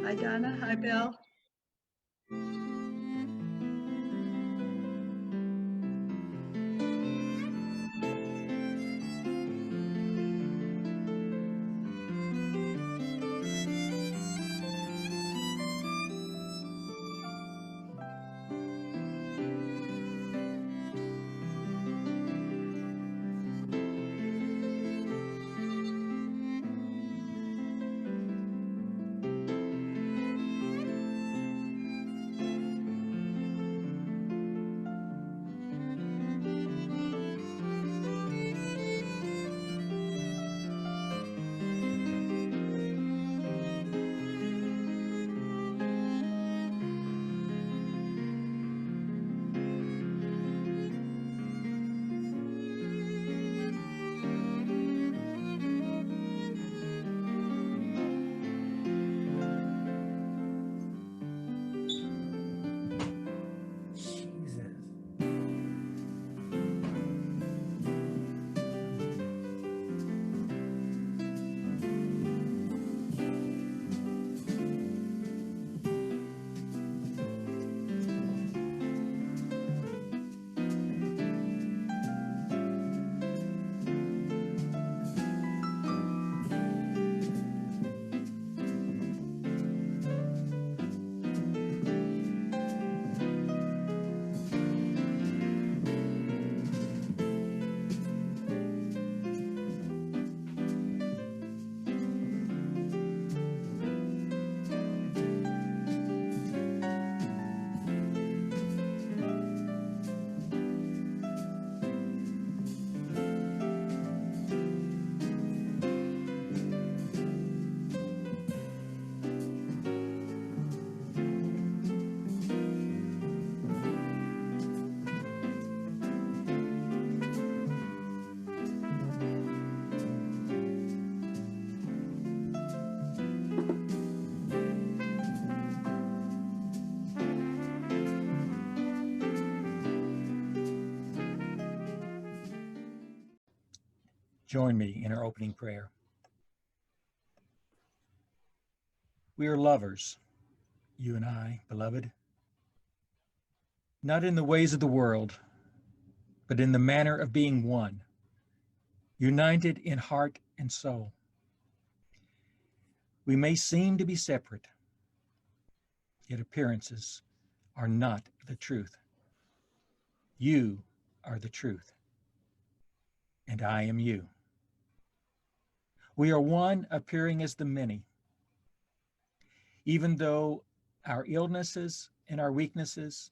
Hi, Donna. Hi, Bill. Join me in our opening prayer. We are lovers, you and I, beloved, not in the ways of the world, but in the manner of being one, united in heart and soul. We may seem to be separate, yet appearances are not the truth. You are the truth, and I am you. We are one appearing as the many. Even though our illnesses and our weaknesses,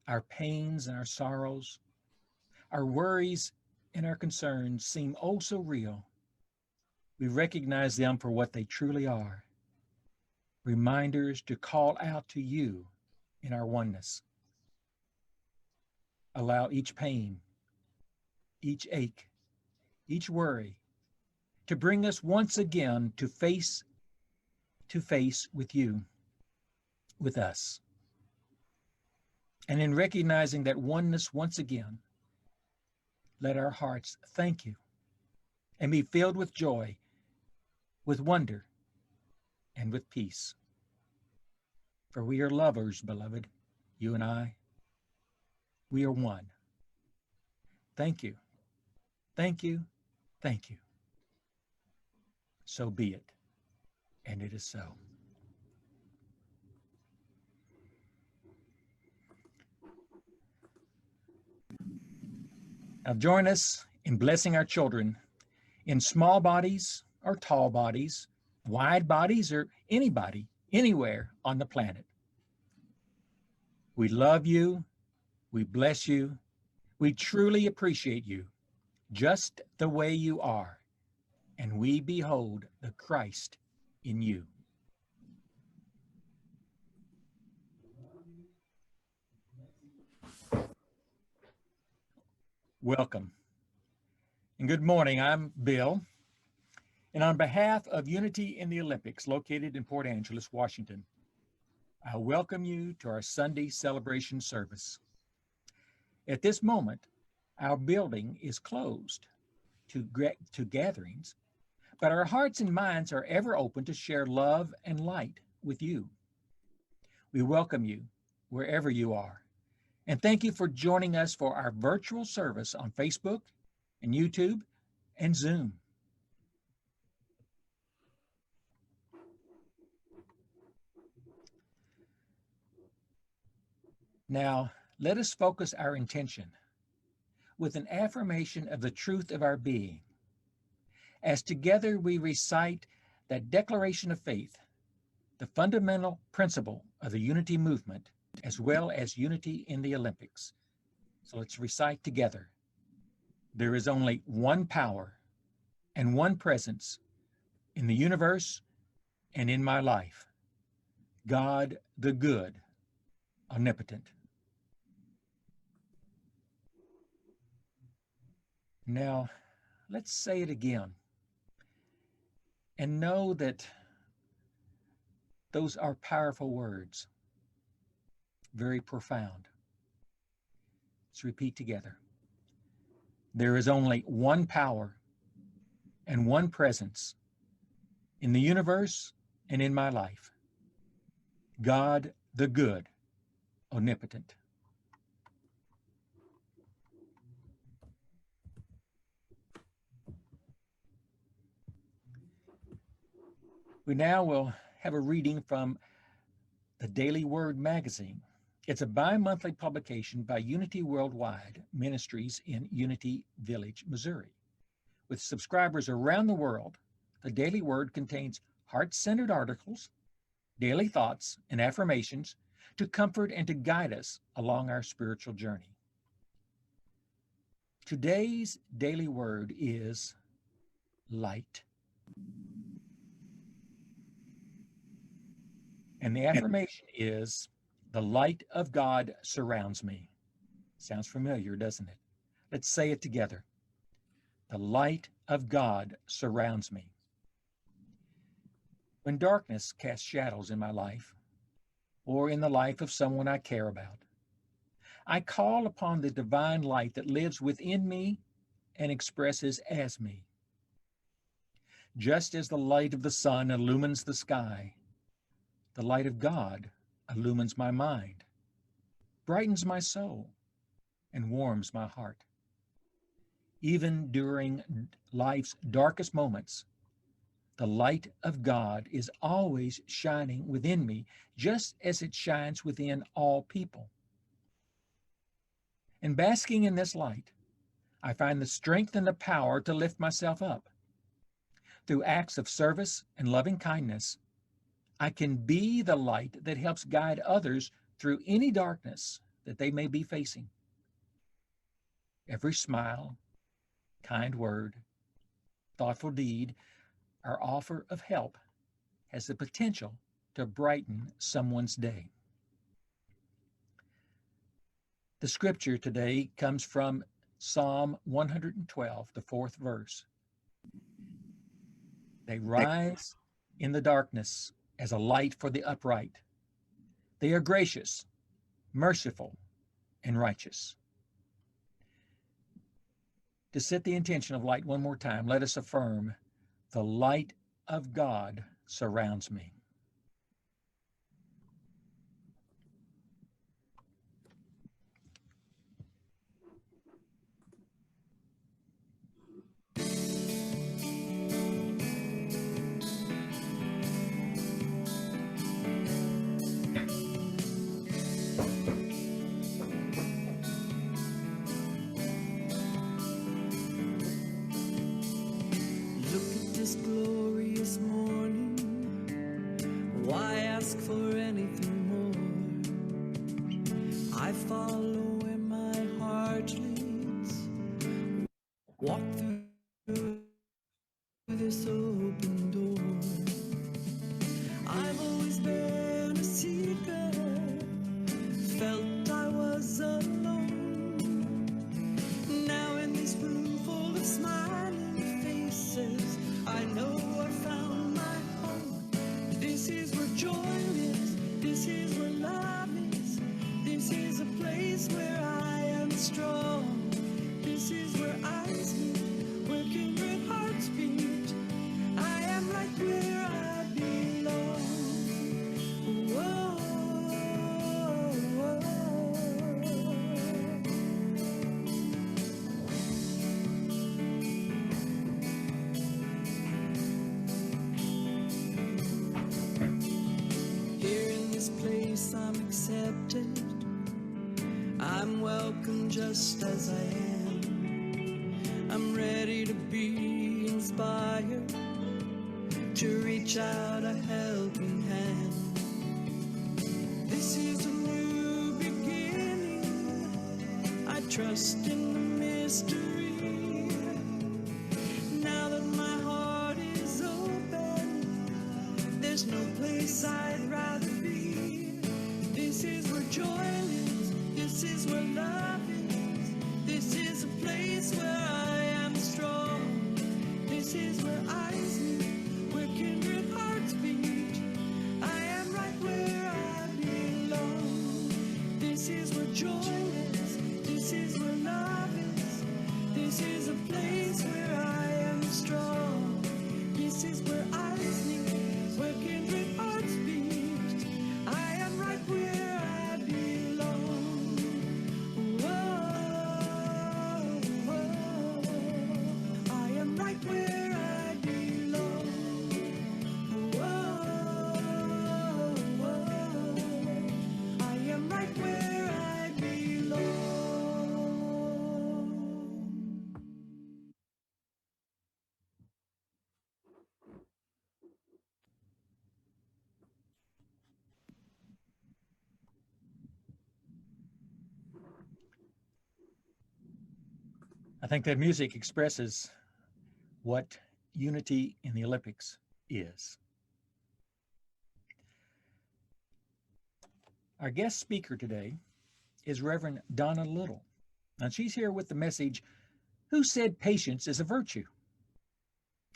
our pains and our sorrows, our worries and our concerns seem oh so real, we recognize them for what they truly are, reminders to call out to you in our oneness. Allow each pain, each ache, each worry to bring us once again to face with you, with us. And in recognizing that oneness once again, let our hearts thank you and be filled with joy, with wonder, and with peace. For we are lovers, beloved, you and I. We are one. Thank you. Thank you. Thank you. So be it. And it is so. Now join us in blessing our children in small bodies or tall bodies, wide bodies or anybody, anywhere on the planet. We love you. We bless you. We truly appreciate you just the way you are. And we behold the Christ in you. Welcome. And good morning. I'm Bill. And on behalf of Unity in the Olympics, located in Port Angeles, Washington, I welcome you to our Sunday celebration service. At this moment, our building is closed to gatherings, but our hearts and minds are ever open to share love and light with you. We welcome you wherever you are. And thank you for joining us for our virtual service on Facebook and YouTube and Zoom. Now, let us focus our intention with an affirmation of the truth of our being, as together we recite that declaration of faith, the fundamental principle of the unity movement, as well as unity in the Olympics. So let's recite together. There is only one power and one presence in the universe and in my life, God the good, omnipotent. Now, let's say it again and know that those are powerful words, very profound. Let's repeat together. There is only one power and one presence in the universe and in my life, God the good, omnipotent. We now will have a reading from the Daily Word magazine. It's a bi-monthly publication by Unity Worldwide Ministries in Unity Village, Missouri. With subscribers around the world, the Daily Word contains heart-centered articles, daily thoughts, and affirmations to comfort and to guide us along our spiritual journey. Today's daily word is light. And the affirmation is, the light of God surrounds me. Sounds familiar, doesn't it? Let's say it together. The light of God surrounds me. When darkness casts shadows in my life, or in the life of someone I care about, I call upon the divine light that lives within me and expresses as me. Just as the light of the sun illumines the sky, the light of God illumines my mind, brightens my soul, and warms my heart. Even during life's darkest moments, the light of God is always shining within me, just as it shines within all people. In basking in this light, I find the strength and the power to lift myself up. Through acts of service and loving kindness, I can be the light that helps guide others through any darkness that they may be facing. Every smile, kind word, thoughtful deed, or offer of help has the potential to brighten someone's day. The scripture today comes from Psalm 112, the 4th verse. They rise in the darkness as a light for the upright. They are gracious, merciful, and righteous. To set the intention of light one more time, let us affirm, the light of God surrounds me. This glorious morning, why ask for anything more? I follow where my heart leads, walk through this open door. I've always been a seeker, felt I was alone. Now in this room full of smiling faces, I know I found my home. This is where joy is, this is where love is, this is a place where I am strong. This is where eyes meet, where kindred hearts beat. I just as I am. I'm ready to be inspired, to reach out a helping hand. This is a new beginning. I trust in the mystery. Now that my heart is open, there's no place I'd rather be. This is where joy lives. This is where love is. This is a place where I am strong. This is where eyes meet, where kindred hearts beat. I am right where I belong. This is where joy lives. This is where love is. This is a place where I am strong. This is where eyes meet, where kindred hearts beat. I am right where I belong. Whoa, whoa. I am right where I belong. Whoa, whoa. I am right where I belong. I think that music expresses what unity in the Olympics is. Our guest speaker today is Reverend Donna Little, and she's here with the message, Who Said Patience is a Virtue?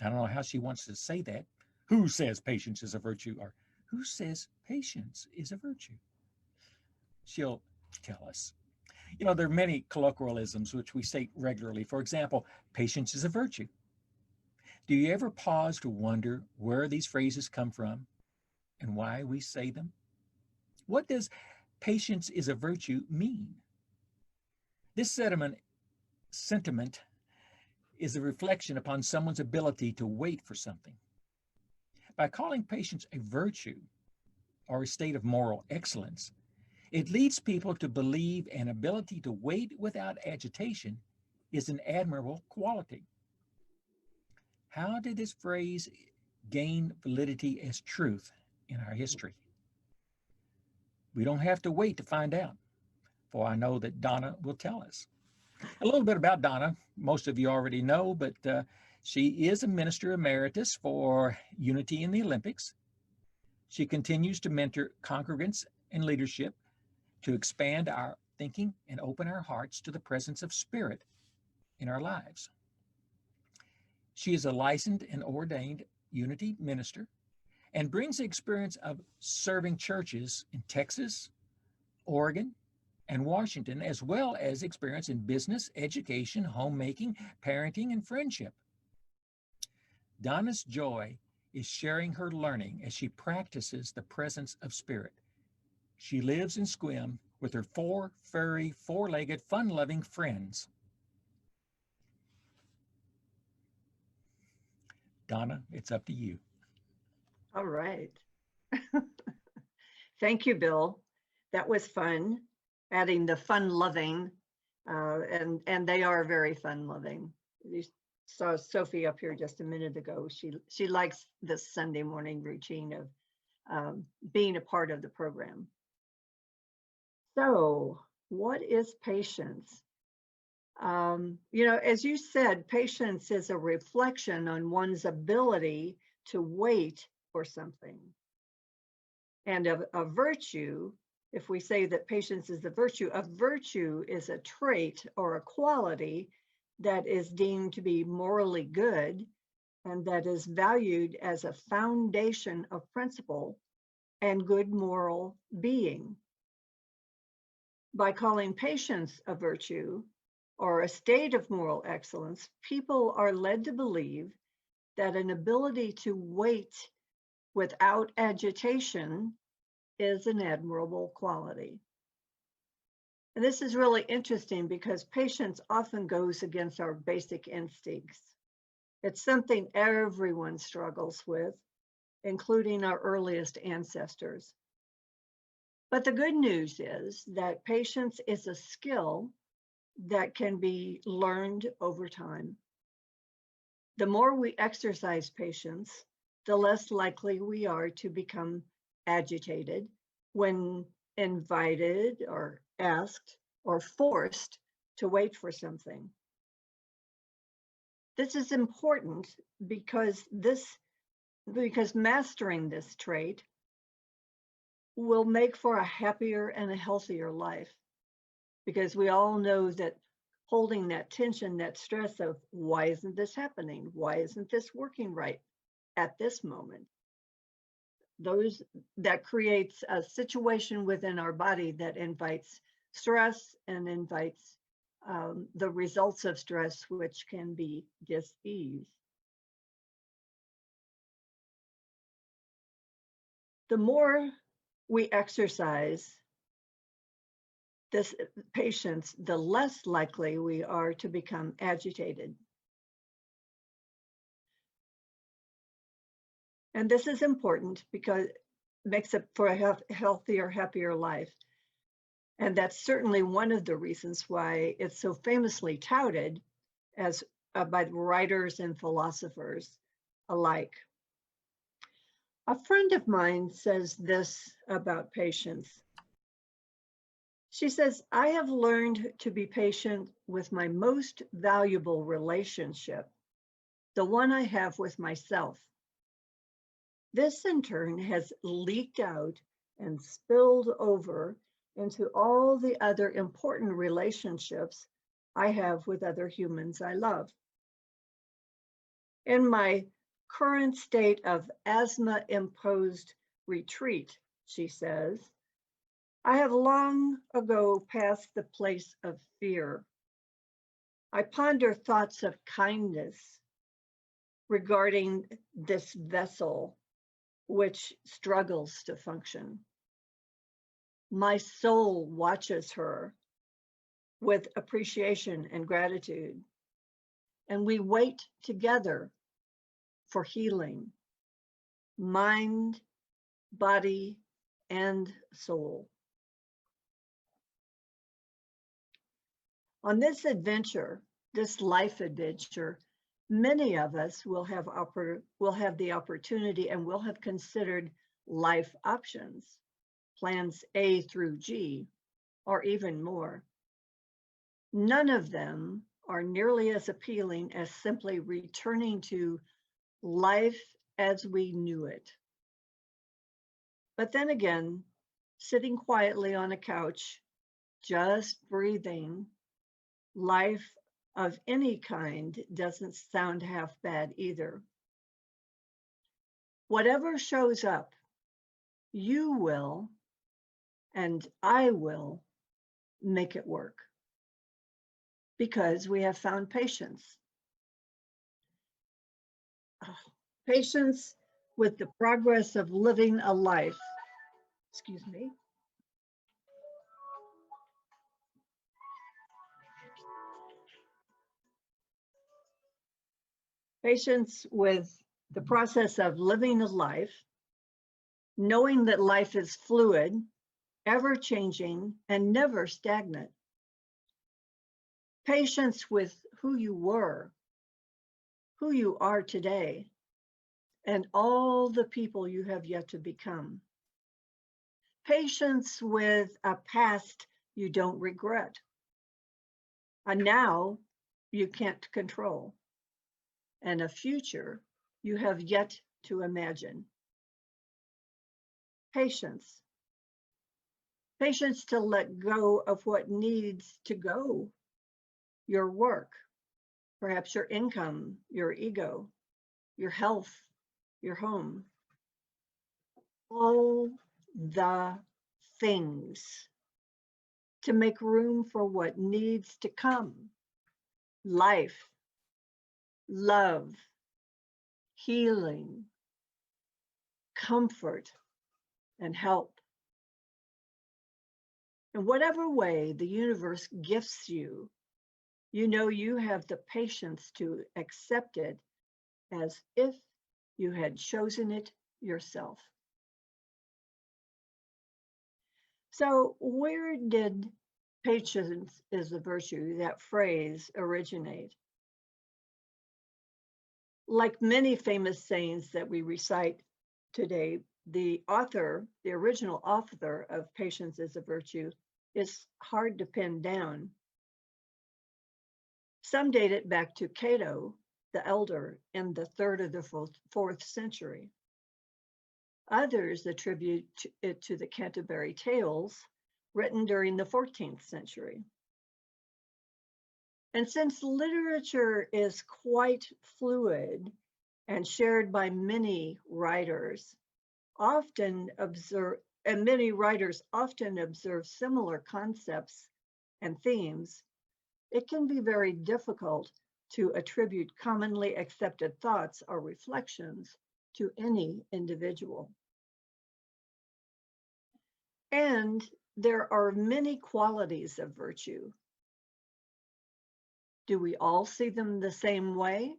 I don't know how she wants to say that. Who says patience is a virtue? Or who says patience is a virtue? She'll tell us. You know, there are many colloquialisms which we state regularly. For example, patience is a virtue. Do you ever pause to wonder where these phrases come from and why we say them? What does patience is a virtue mean? This sentiment is a reflection upon someone's ability to wait for something. By calling patience a virtue or a state of moral excellence, it leads people to believe an ability to wait without agitation is an admirable quality. How did this phrase gain validity as truth in our history? We don't have to wait to find out, for I know that Donna will tell us. A little bit about Donna, most of you already know, but she is a Minister Emeritus for Unity in the Olympics. She continues to mentor congregants and leadership to expand our thinking and open our hearts to the presence of Spirit in our lives. She is a licensed and ordained Unity minister and brings the experience of serving churches in Texas, Oregon, and Washington, as well as experience in business, education, homemaking, parenting, and friendship. Donna's joy is sharing her learning as she practices the presence of Spirit. She lives in Sequim with her four furry, four-legged, fun-loving friends. Donna, it's up to you. All right. Thank you, Bill. That was fun, adding the fun-loving, and they are very fun-loving. You saw Sophie up here just a minute ago. She likes this Sunday morning routine of being a part of the program. So, what is patience? You know, as you said, patience is a reflection on one's ability to wait for something. And a virtue, if we say that patience is a virtue is a trait or a quality that is deemed to be morally good and that is valued as a foundation of principle and good moral being. By calling patience a virtue or a state of moral excellence, people are led to believe that an ability to wait without agitation is an admirable quality. And this is really interesting because patience often goes against our basic instincts. It's something everyone struggles with, including our earliest ancestors. But the good news is that patience is a skill that can be learned over time. The more we exercise patience, the less likely we are to become agitated when invited or asked or forced to wait for something. This is important because mastering this trait will make for a happier and a healthier life. Because we all know that holding that tension, that stress of why isn't this happening? Why isn't this working right at this moment? That creates a situation within our body that invites stress and invites the results of stress, which can be dis-ease. The more we exercise this patience, the less likely we are to become agitated. And this is important because it makes it for a healthier, happier life. And that's certainly one of the reasons why it's so famously touted as by writers and philosophers alike. A friend of mine says this about patience. She says, I have learned to be patient with my most valuable relationship, the one I have with myself. This in turn has leaked out and spilled over into all the other important relationships I have with other humans I love. In my current state of asthma-imposed retreat, she says, I have long ago passed the place of fear. I ponder thoughts of kindness regarding this vessel which struggles to function. My soul watches her with appreciation and gratitude, and we wait together for healing, mind, body, and soul. On this adventure, this life adventure, many of us will have the opportunity and will have considered life options, plans A through G, or even more. None of them are nearly as appealing as simply returning to life as we knew it. But then again, sitting quietly on a couch, just breathing, life of any kind doesn't sound half bad either. Whatever shows up, you will, and I will make it work because we have found patience. Patience with the progress of living a life. Excuse me. Patience with the process of living a life, knowing that life is fluid, ever-changing, and never stagnant. Patience with who you were, who you are today, and all the people you have yet to become. Patience with a past you don't regret, a now you can't control, and a future you have yet to imagine. Patience. Patience to let go of what needs to go. Your work, perhaps your income, your ego, your health, your home. All the things to make room for what needs to come. Life, love, healing, comfort, and help. In whatever way the universe gifts you, you know you have the patience to accept it as if you had chosen it yourself. So where did patience is a virtue, that phrase originate. Like many famous sayings that we recite today, the original author of patience is a virtue is hard to pin down. Some date it back to Cato, the elder, in the 3rd or the 4th century. Others attribute it to the Canterbury Tales, written during the 14th century. And since literature is quite fluid and shared by many writers, many writers often observe similar concepts and themes, it can be very difficult to attribute commonly accepted thoughts or reflections to any individual. And there are many qualities of virtue. Do we all see them the same way?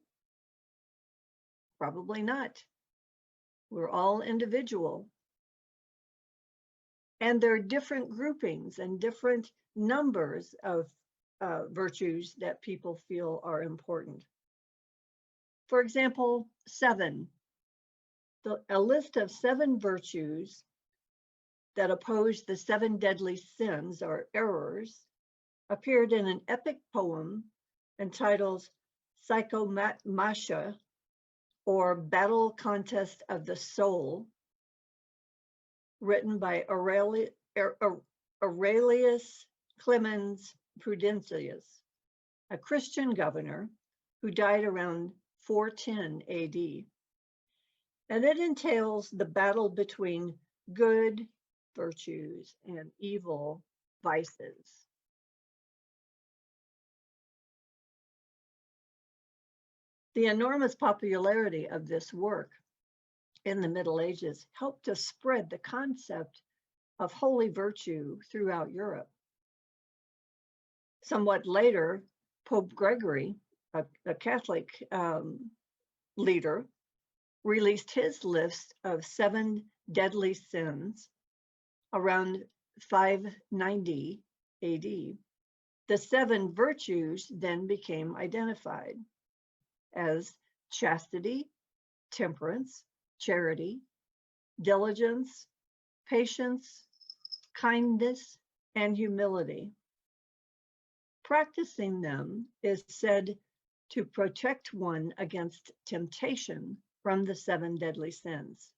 Probably not. We're all individual. And there are different groupings and different numbers of virtues that people feel are important. For example, 7. A list of 7 virtues that oppose the 7 deadly sins or errors appeared in an epic poem entitled Psychomasha, or Battle Contest of the Soul, written by Aurelius Clemens Prudentius, a Christian governor who died around 410 AD. And it entails the battle between good virtues and evil vices. The enormous popularity of this work in the Middle Ages helped to spread the concept of holy virtue throughout Europe. Somewhat later, Pope Gregory, a Catholic leader, released his list of 7 deadly sins around 590 AD. The 7 virtues then became identified as chastity, temperance, charity, diligence, patience, kindness, and humility. Practicing them is said to protect one against temptation from the 7 deadly sins.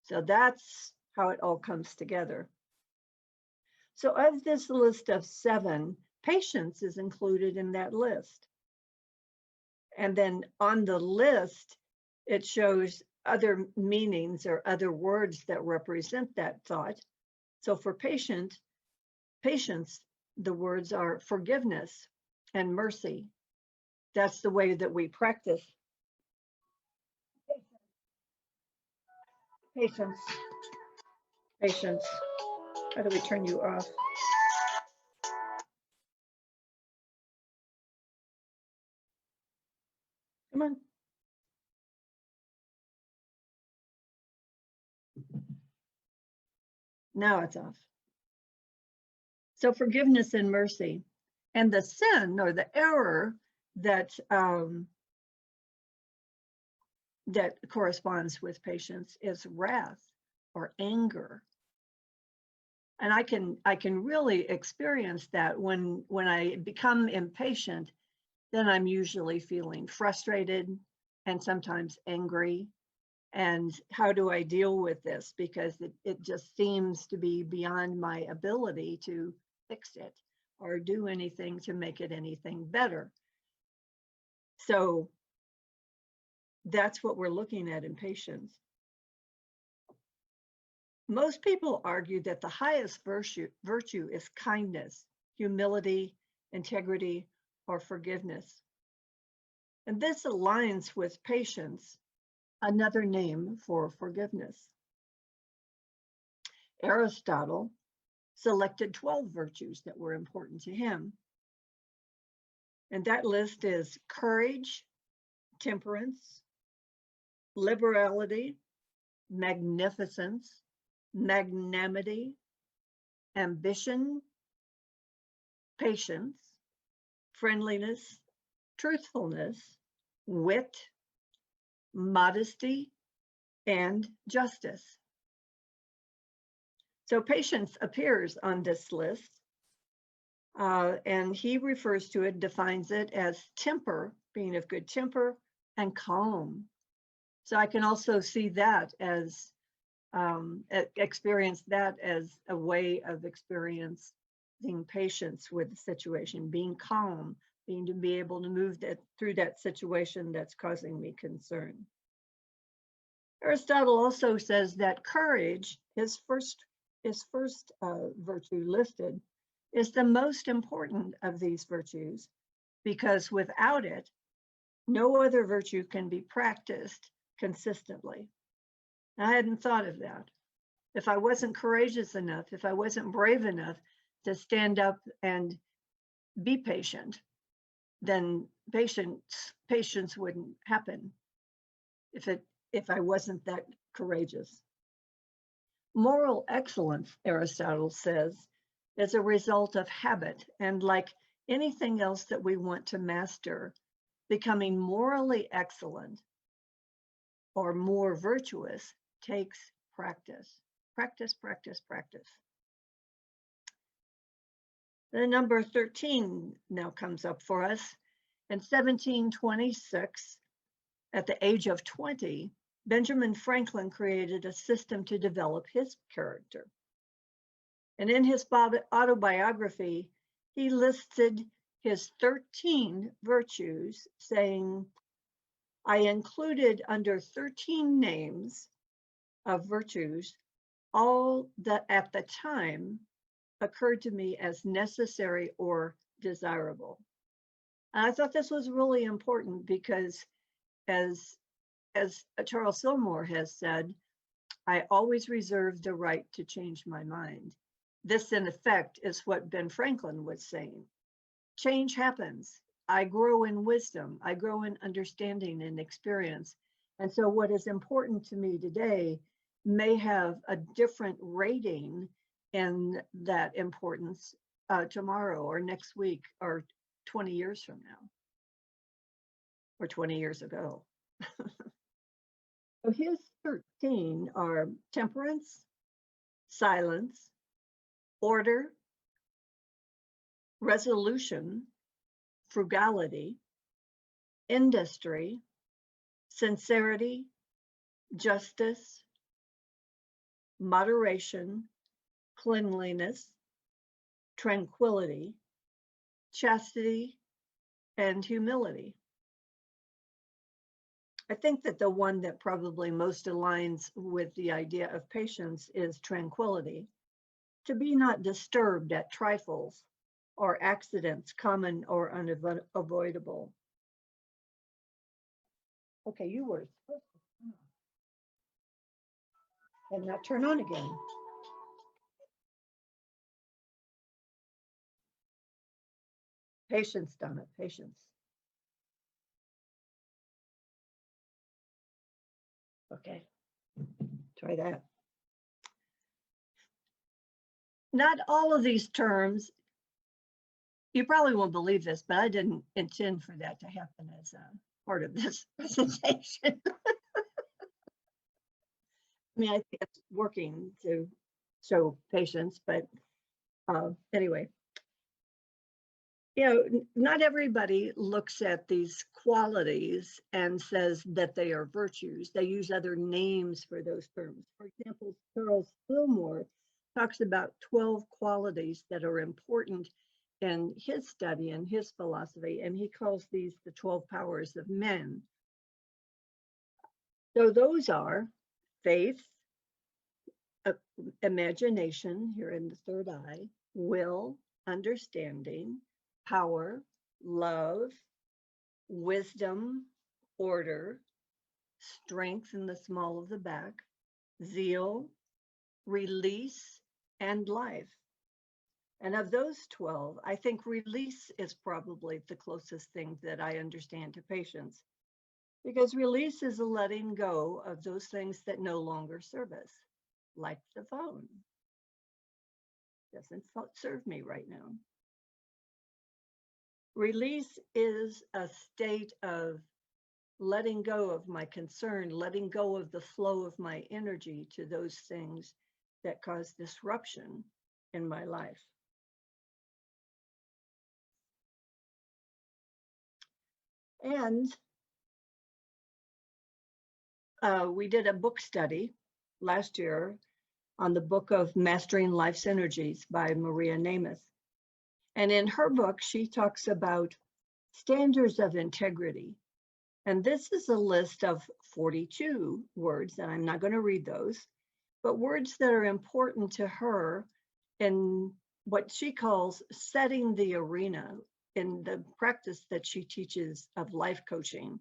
So that's how it all comes together. So of this list of 7, patience is included in that list. And then on the list, it shows other meanings or other words that represent that thought. So for patience, the words are forgiveness and mercy. That's the way that we practice patience. Patience. How do we turn you off? Come on. Now it's off. So forgiveness and mercy. And the sin or the error that that corresponds with patience is wrath or anger. And I can really experience that when I become impatient, then I'm usually feeling frustrated and sometimes angry. And how do I deal with this? Because it just seems to be beyond my ability to fix it or do anything to make it anything better. So that's what we're looking at in patience. Most people argue that the highest virtue is kindness, humility, integrity, or forgiveness. And this aligns with patience, another name for forgiveness. Aristotle selected 12 virtues that were important to him. And that list is courage, temperance, liberality, magnificence, magnanimity, ambition, patience, friendliness, truthfulness, wit, modesty, and justice. So patience appears on this list, and he refers to it, defines it as temper, being of good temper, and calm. So I can also see that as, experience that as a way of experiencing patience with the situation, being calm, being to be able to move through that situation that's causing me concern. Aristotle also says that courage, his first virtue listed, is the most important of these virtues, because without it, no other virtue can be practiced consistently. I hadn't thought of that. If I wasn't courageous enough, if I wasn't brave enough to stand up and be patient, then patience wouldn't happen if I wasn't that courageous. Moral excellence, Aristotle says, is a result of habit, and like anything else that we want to master, becoming morally excellent or more virtuous takes practice. Practice, practice, practice. The number 13 now comes up for us. In 1726, at the age of 20, Benjamin Franklin created a system to develop his character. And in his autobiography, he listed his 13 virtues, saying, I included under 13 names of virtues all that at the time occurred to me as necessary or desirable. And I thought this was really important because as Charles Fillmore has said, I always reserve the right to change my mind. This, in effect, is what Ben Franklin was saying. Change happens. I grow in wisdom. I grow in understanding and experience. And so what is important to me today may have a different rating in that importance tomorrow or next week or 20 years from now or 20 years ago. So his 13 are temperance, silence, order, resolution, frugality, industry, sincerity, justice, moderation, cleanliness, tranquility, chastity, and humility. I think that the one that probably most aligns with the idea of patience is tranquility, to be not disturbed at trifles or accidents common or unavoidable. Okay, you were supposed to turn on and not turn on again. Patience, Donna, patience. Okay, try that. Not all of these terms, you probably won't believe this, but I didn't intend for that to happen as a part of this presentation. I mean, I think it's working to show patience, but anyway. You know, not everybody looks at these qualities and says that they are virtues. They use other names for those terms. For example, Charles Fillmore talks about 12 qualities that are important in his study and his philosophy, and he calls these the 12 powers of men. So those are faith, imagination, here in the third eye, will, understanding, power, love, wisdom, order, strength in the small of the back, zeal, release, and life. And of those 12, I think release is probably the closest thing that I understand to patience, because release is a letting go of those things that no longer serve us, like the phone. Doesn't serve me right now. Release is a state of letting go of my concern, letting go of the flow of my energy to those things that cause disruption in my life. And we did a book study last year on the book of Mastering Life's Energies by Maria Nemeth. And in her book, she talks about standards of integrity. And this is a list of 42 words, and I'm not going to read those, but words that are important to her in what she calls setting the arena in the practice that she teaches of life coaching.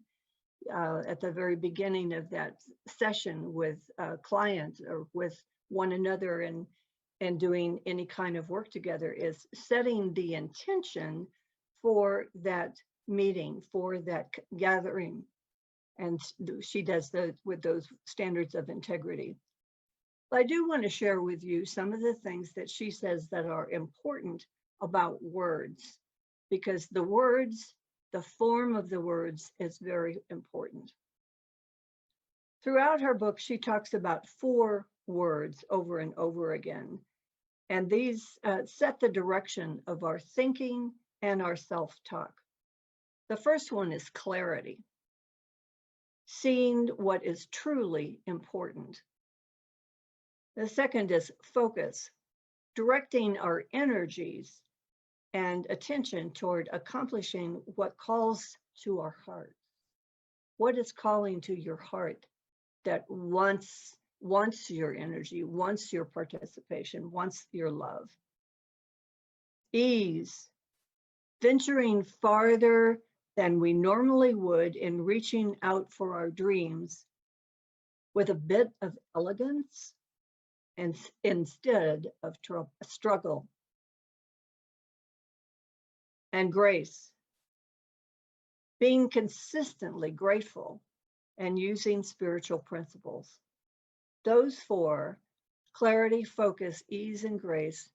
At the very beginning of that session with a client or with one another and doing any kind of work together is setting the intention for that meeting, for that gathering. And she does that with those standards of integrity. But I do want to share with you some of the things that she says that are important about words, because the words, the form of the words is very important. Throughout her book, she talks about 4 words over and over again. And these set the direction of our thinking and our self-talk. The first one is clarity, seeing what is truly important. The second is focus, directing our energies and attention toward accomplishing what calls to our heart. What is calling to your heart that wants your energy, wants your participation, wants your love? Ease, venturing farther than we normally would in reaching out for our dreams with a bit of elegance and instead of struggle. And grace, being consistently grateful and using spiritual principles. Those 4, clarity, focus, ease, and grace,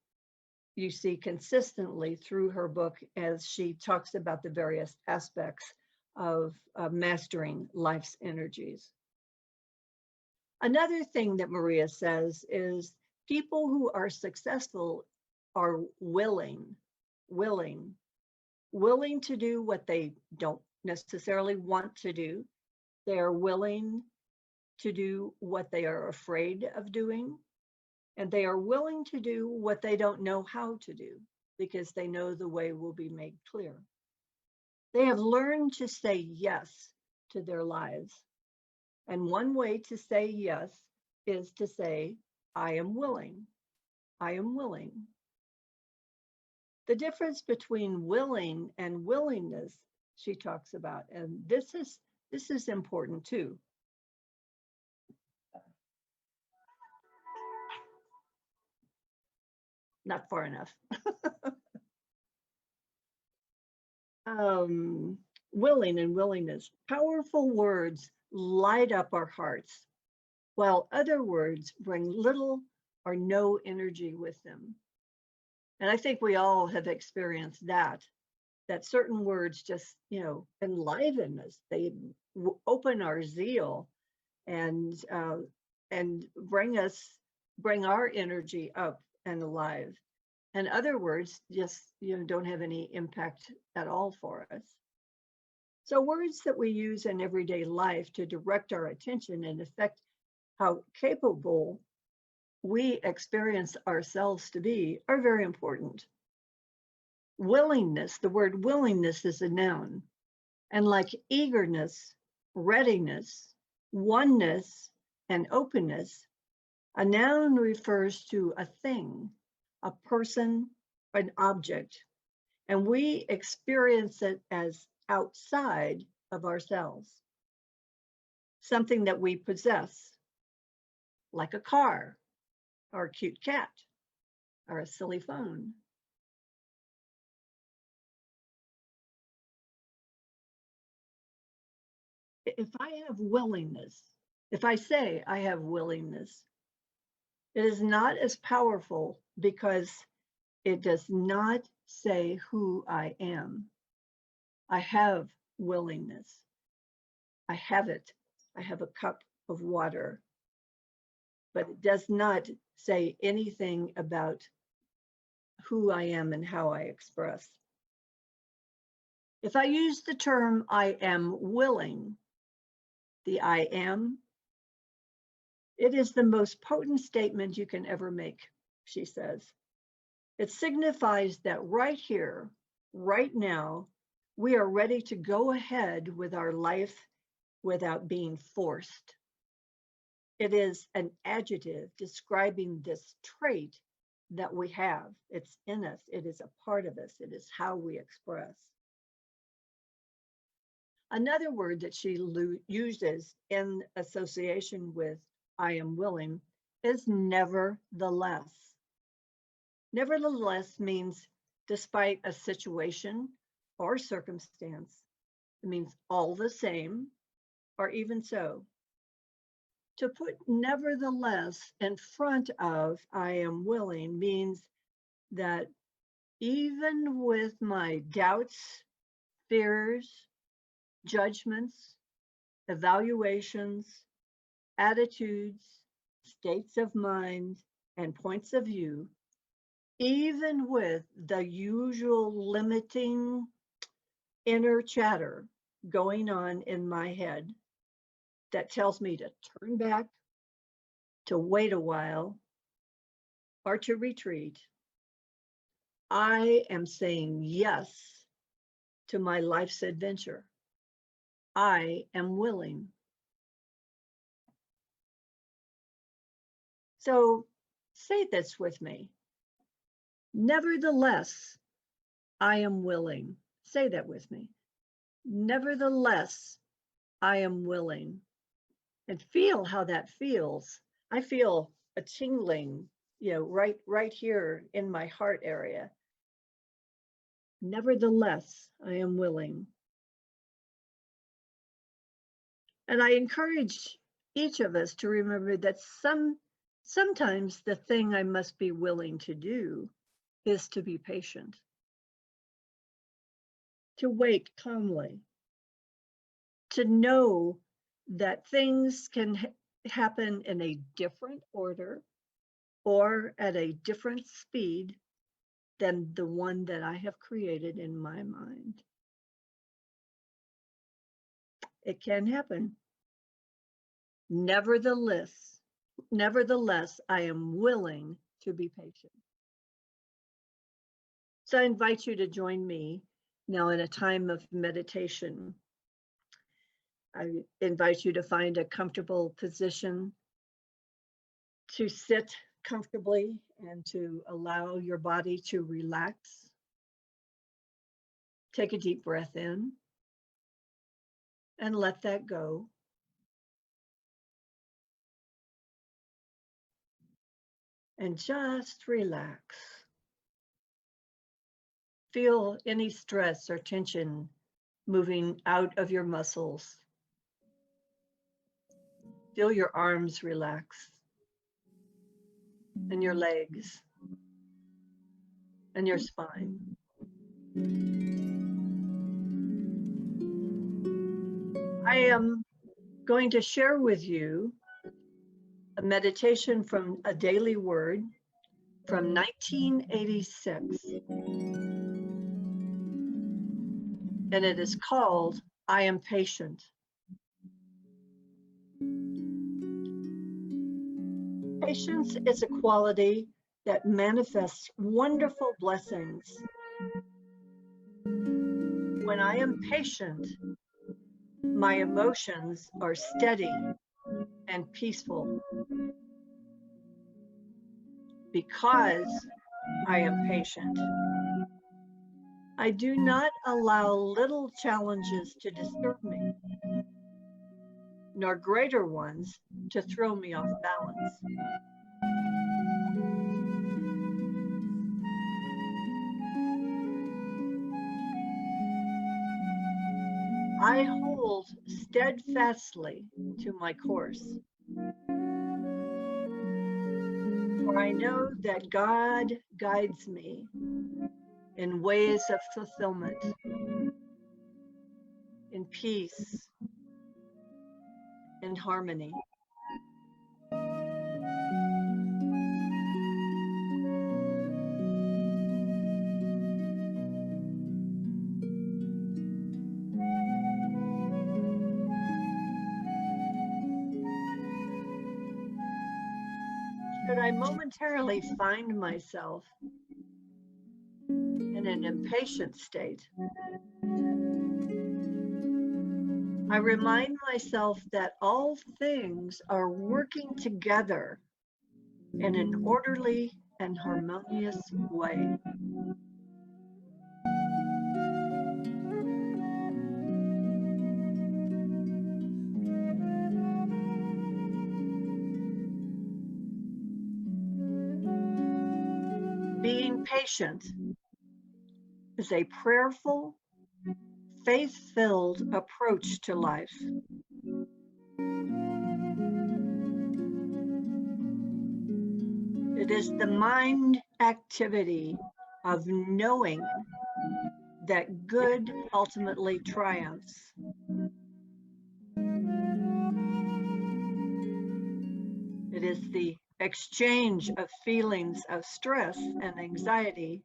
you see consistently through her book as she talks about the various aspects of mastering life's energies. Another thing that Maria says is people who are successful are willing to do what they don't necessarily want to do. They are willing to do what they are afraid of doing. And they are willing to do what they don't know how to do because they know the way will be made clear. They have learned to say yes to their lives. And one way to say yes is to say, I am willing. I am willing. The difference between willing and willingness, she talks about, and this is important too. Not far enough. Willing and willingness. Powerful words light up our hearts, while other words bring little or no energy with them. And I think we all have experienced that certain words just, enliven us. They open our zeal and bring our energy up and alive. And other words just, don't have any impact at all for us. So words that we use in everyday life to direct our attention and affect how capable we experience ourselves to be are very important. Willingness, the word willingness is a noun. And like eagerness, readiness, oneness, and openness, a noun refers to a thing, a person, an object, and we experience it as outside of ourselves, something that we possess, like a car, or a cute cat, or a silly phone. If I have willingness, if I say I have willingness, it is not as powerful because it does not say who I am. I have willingness. I have it. I have a cup of water. But it does not say anything about who I am and how I express. If I use the term I am willing, the I am, it is the most potent statement you can ever make, she says. It signifies that right here, right now, we are ready to go ahead with our life without being forced. It is an adjective describing this trait that we have. It's in us. It is a part of us. It is how we express. Another word that she uses in association with I am willing is nevertheless. Nevertheless means despite a situation or circumstance. It means all the same, or even so. To put nevertheless in front of I am willing means that even with my doubts, fears, judgments, evaluations, attitudes, states of mind, and points of view, even with the usual limiting inner chatter going on in my head that tells me to turn back, to wait a while, or to retreat, I am saying yes to my life's adventure. I am willing. So say this with me. Nevertheless, I am willing. Say that with me. Nevertheless, I am willing. And feel how that feels. I feel a tingling, right here in my heart area. Nevertheless, I am willing. And I encourage each of us to remember that sometimes the thing I must be willing to do is to be patient, to wait calmly, to know that things can happen in a different order or at a different speed than the one that I have created in my mind. It can happen. Nevertheless, I am willing to be patient. So I invite you to join me now in a time of meditation. I invite you to find a comfortable position, to sit comfortably and to allow your body to relax. Take a deep breath in and let that go. And just relax. Feel any stress or tension moving out of your muscles. Feel your arms relax, and your legs, and your spine. I am going to share with you a meditation from a daily word from 1986. And it is called, I Am Patient. Patience is a quality that manifests wonderful blessings. When I am patient, my emotions are steady and peaceful. Because I am patient, I do not allow little challenges to disturb me, nor greater ones to throw me off balance. I hold steadfastly to my course, for I know that God guides me in ways of fulfillment. in peace, in harmony. Should I momentarily find myself in an impatient state, I remind myself that all things are working together in an orderly and harmonious way. Being patient is a prayerful, faith-filled approach to life. It is the mind activity of knowing that good ultimately triumphs. It is the exchange of feelings of stress and anxiety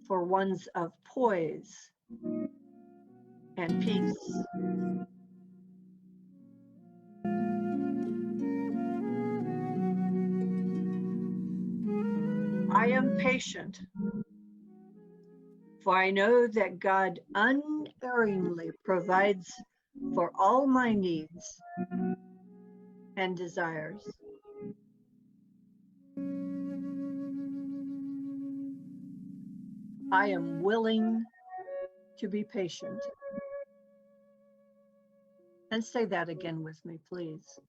for ones of poise and peace. I am patient, for I know that God unerringly provides for all my needs and desires. I am willing to be patient. And say that again with me, please.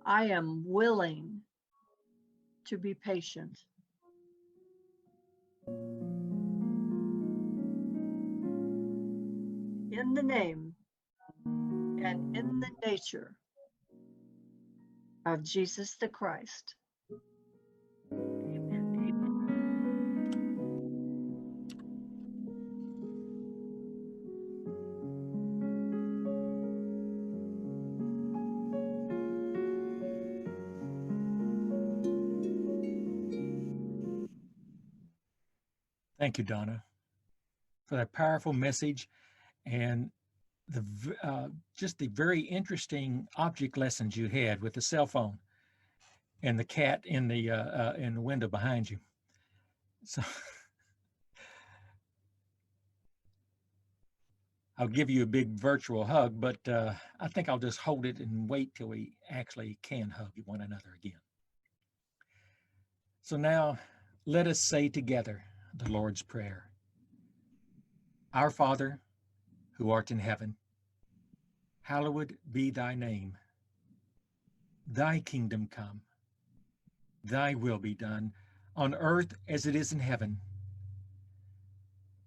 I am willing to be patient. In the name and in the nature of Jesus the Christ. Amen. Amen. Thank you, Donna, for that powerful message and just the very interesting object lessons you had with the cell phone and the cat in the window behind you. So I'll give you a big virtual hug, but I think I'll just hold it and wait till we actually can hug one another again. So now let us say together the Lord's Prayer. Our Father, who art in heaven, hallowed be thy name. Thy kingdom come. Thy will be done on earth as it is in heaven.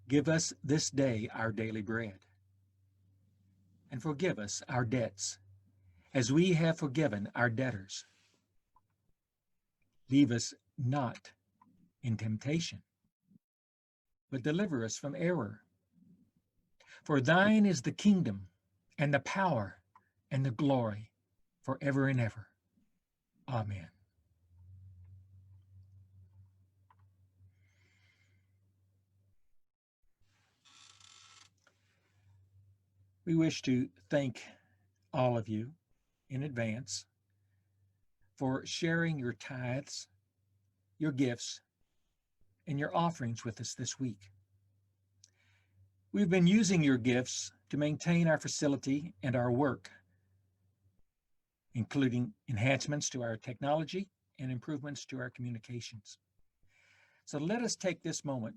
Give us this day our daily bread, and forgive us our debts, as we have forgiven our debtors. Leave us not in temptation, but deliver us from error. For thine is the kingdom, and the power, and the glory, forever and ever. Amen. We wish to thank all of you in advance for sharing your tithes, your gifts, and your offerings with us this week. We've been using your gifts to maintain our facility and our work, including enhancements to our technology and improvements to our communications. So let us take this moment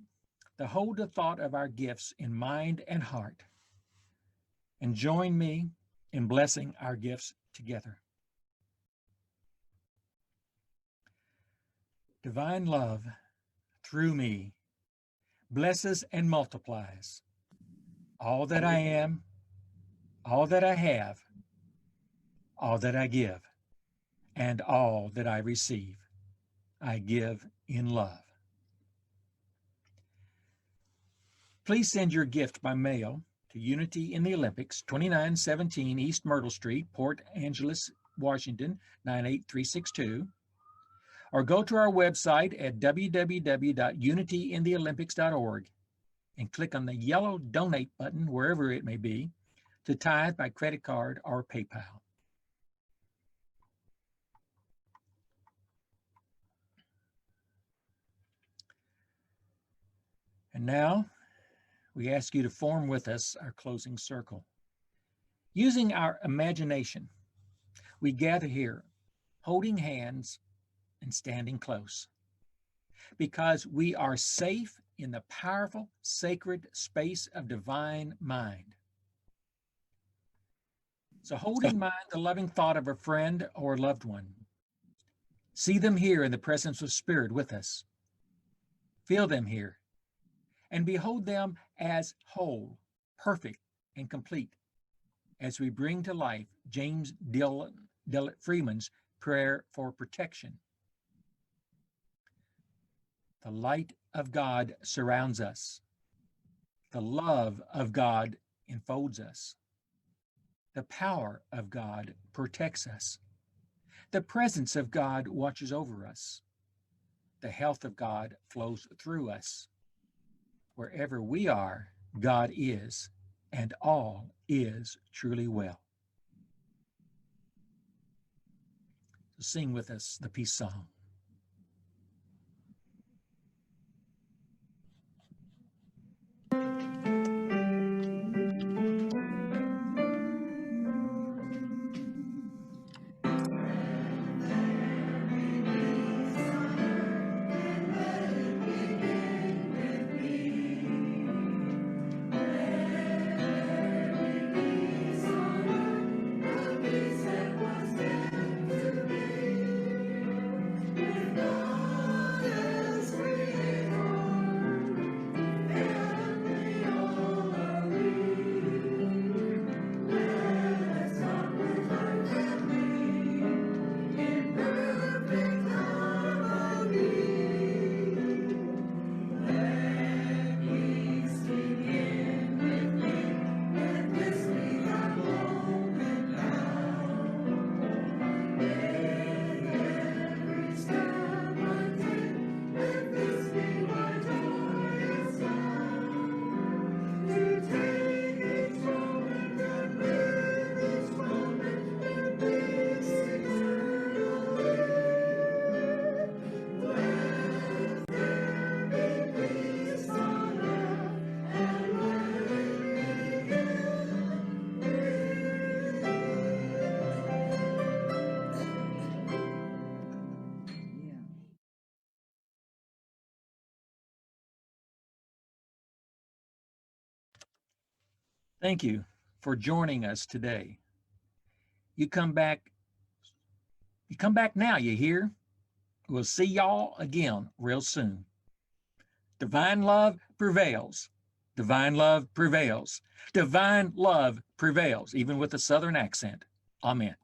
to hold the thought of our gifts in mind and heart, and join me in blessing our gifts together. Divine love, through me, blesses and multiplies all that I am, all that I have, all that I give, and all that I receive, I give in love. Please send your gift by mail to Unity in the Olympics, 2917 East Myrtle Street, Port Angeles, Washington, 98362. Or go to our website at www.unityintheolympics.org and click on the yellow donate button, wherever it may be, to tithe by credit card or PayPal. And now we ask you to form with us our closing circle. Using our imagination, we gather here, holding hands and standing close, because we are safe in the powerful, sacred space of divine mind. So hold in mind the loving thought of a friend or loved one. See them here in the presence of Spirit with us. Feel them here and behold them as whole, perfect, and complete as we bring to life James Freeman's prayer for protection. The light of God surrounds us. The love of God enfolds us. The power of God protects us. The presence of God watches over us. The health of God flows through us. Wherever we are, God is, and all is truly well. So sing with us the peace song. Thank you for joining us today. You come back now, you hear? We'll see y'all again real soon. Divine love prevails. Divine love prevails. Divine love prevails, even with a Southern accent. Amen.